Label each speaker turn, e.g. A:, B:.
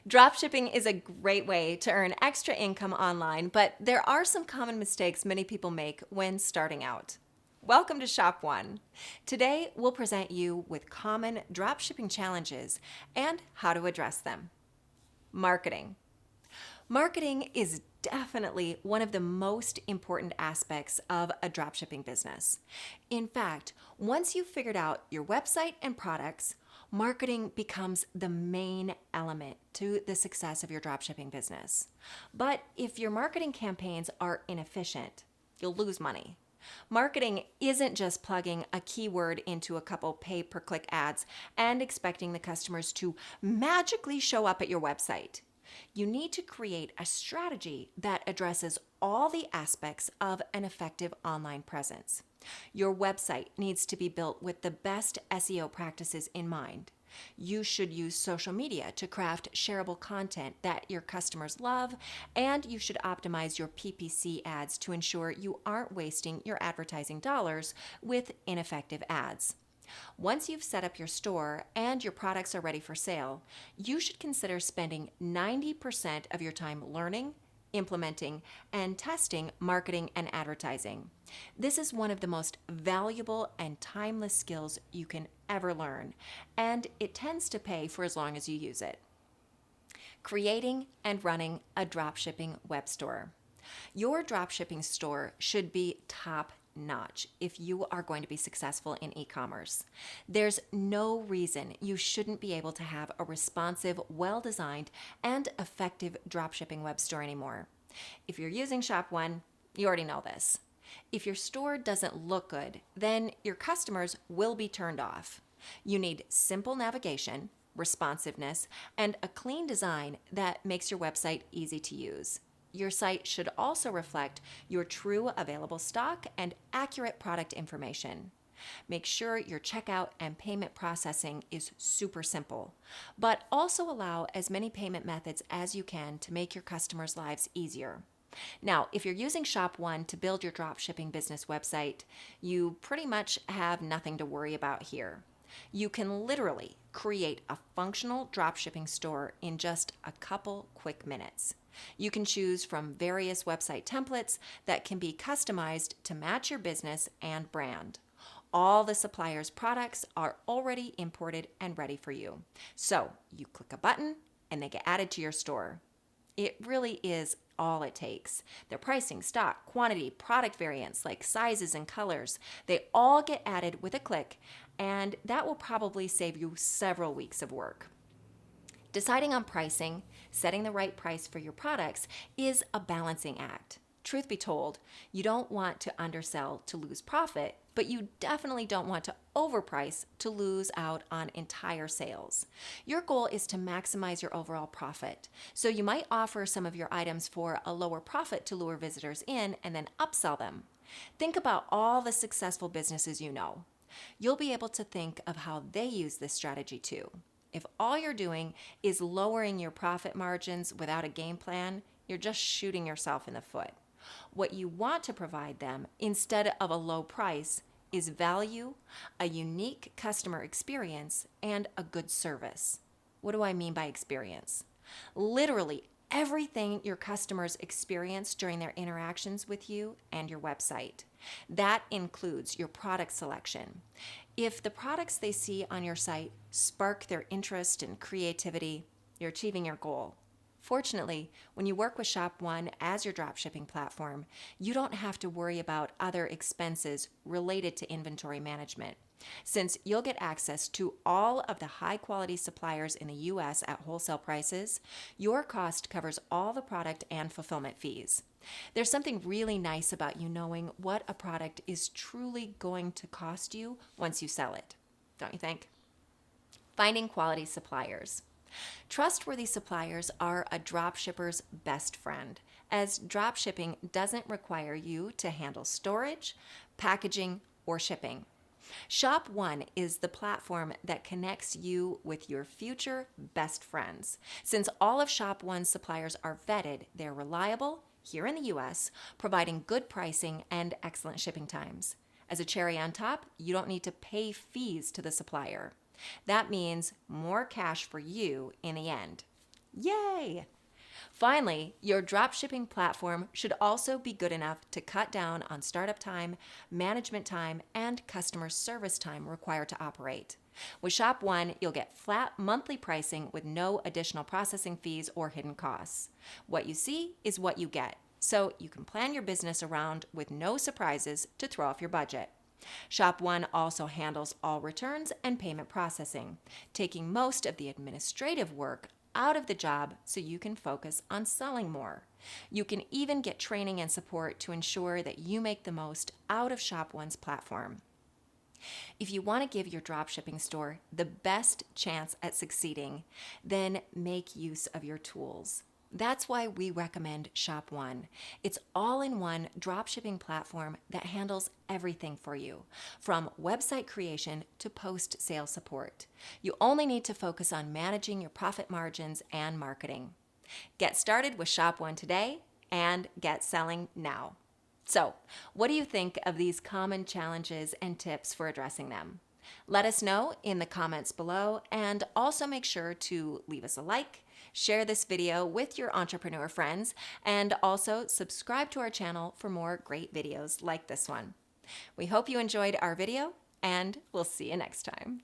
A: Dropshipping is a great way to earn extra income online, but there are some common mistakes many people make when starting out. Welcome to Shop One. Today, we'll present you with common dropshipping challenges and how to address them. Marketing. Marketing is definitely one of the most important aspects of a dropshipping business. In fact, once you've figured out your website and products, marketing becomes the main element to the success of your dropshipping business. But if your marketing campaigns are inefficient, you'll lose money. Marketing isn't just plugging a keyword into a couple pay-per-click ads and expecting the customers to magically show up at your website. You need to create a strategy that addresses all the aspects of an effective online presence. Your website needs to be built with the best SEO practices in mind. You should use social media to craft shareable content that your customers love, and you should optimize your PPC ads to ensure you aren't wasting your advertising dollars with ineffective ads. Once you've set up your store and your products are ready for sale, you should consider spending 90% of your time learning, implementing, and testing marketing and advertising. This is one of the most valuable and timeless skills you can ever learn, and it tends to pay for as long as you use it. Creating and running a dropshipping web store. Your dropshipping store should be top notch if you are going to be successful in e-commerce. There's no reason you shouldn't be able to have a responsive, well-designed, and effective dropshipping web store anymore. If you're using Shop One, you already know this. If your store doesn't look good, then your customers will be turned off. You need simple navigation, responsiveness, and a clean design that makes your website easy to use. Your site should also reflect your true available stock and accurate product information. Make sure your checkout and payment processing is super simple, but also allow as many payment methods as you can to make your customers' lives easier. Now, if you're using Shop One to build your dropshipping business website, you pretty much have nothing to worry about here. You can literally create a functional dropshipping store in just a couple quick minutes. You can choose from various website templates that can be customized to match your business and brand. All the supplier's products are already imported and ready for you. So you click a button and they get added to your store. It really is all it takes. Their pricing, stock, quantity, product variants like sizes and colors, they all get added with a click, and that will probably save you several weeks of work. Deciding on pricing, setting the right price for your products is a balancing act. Truth be told, you don't want to undersell to lose profit, but you definitely don't want to overprice to lose out on entire sales. Your goal is to maximize your overall profit. So you might offer some of your items for a lower profit to lure visitors in and then upsell them. Think about all the successful businesses you know. You'll be able to think of how they use this strategy too. If all you're doing is lowering your profit margins without a game plan, you're just shooting yourself in the foot. What you want to provide them instead of a low price is value, a unique customer experience, and a good service. What do I mean by experience? Literally everything your customers experience during their interactions with you and your website. That includes your product selection. If the products they see on your site spark their interest and creativity, you're achieving your goal. Fortunately, when you work with Shop One as your dropshipping platform, you don't have to worry about other expenses related to inventory management. Since you'll get access to all of the high-quality suppliers in the U.S. at wholesale prices, your cost covers all the product and fulfillment fees. There's something really nice about you knowing what a product is truly going to cost you once you sell it, don't you think? Finding quality suppliers. Trustworthy suppliers are a dropshipper's best friend, as dropshipping doesn't require you to handle storage, packaging, or shipping. Shop One is the platform that connects you with your future best friends. Since all of Shop One's suppliers are vetted, they're reliable here in the US, providing good pricing and excellent shipping times. As a cherry on top, you don't need to pay fees to the supplier. That means more cash for you in the end. Yay! Finally, your dropshipping platform should also be good enough to cut down on startup time, management time, and customer service time required to operate. With Shop One, you'll get flat monthly pricing with no additional processing fees or hidden costs. What you see is what you get, so you can plan your business around with no surprises to throw off your budget. Shop One also handles all returns and payment processing, taking most of the administrative work out of the job so you can focus on selling more. You can even get training and support to ensure that you make the most out of Shop One's platform. If you want to give your dropshipping store the best chance at succeeding, then make use of your tools. That's why we recommend Shop One. It's all-in-one dropshipping platform that handles everything for you, from website creation to post-sale support. You only need to focus on managing your profit margins and marketing. Get started with Shop One today and get selling now. So, what do you think of these common challenges and tips for addressing them? Let us know in the comments below, and also make sure to leave us a like, share this video with your entrepreneur friends, and also subscribe to our channel for more great videos like this one. We hope you enjoyed our video, and we'll see you next time.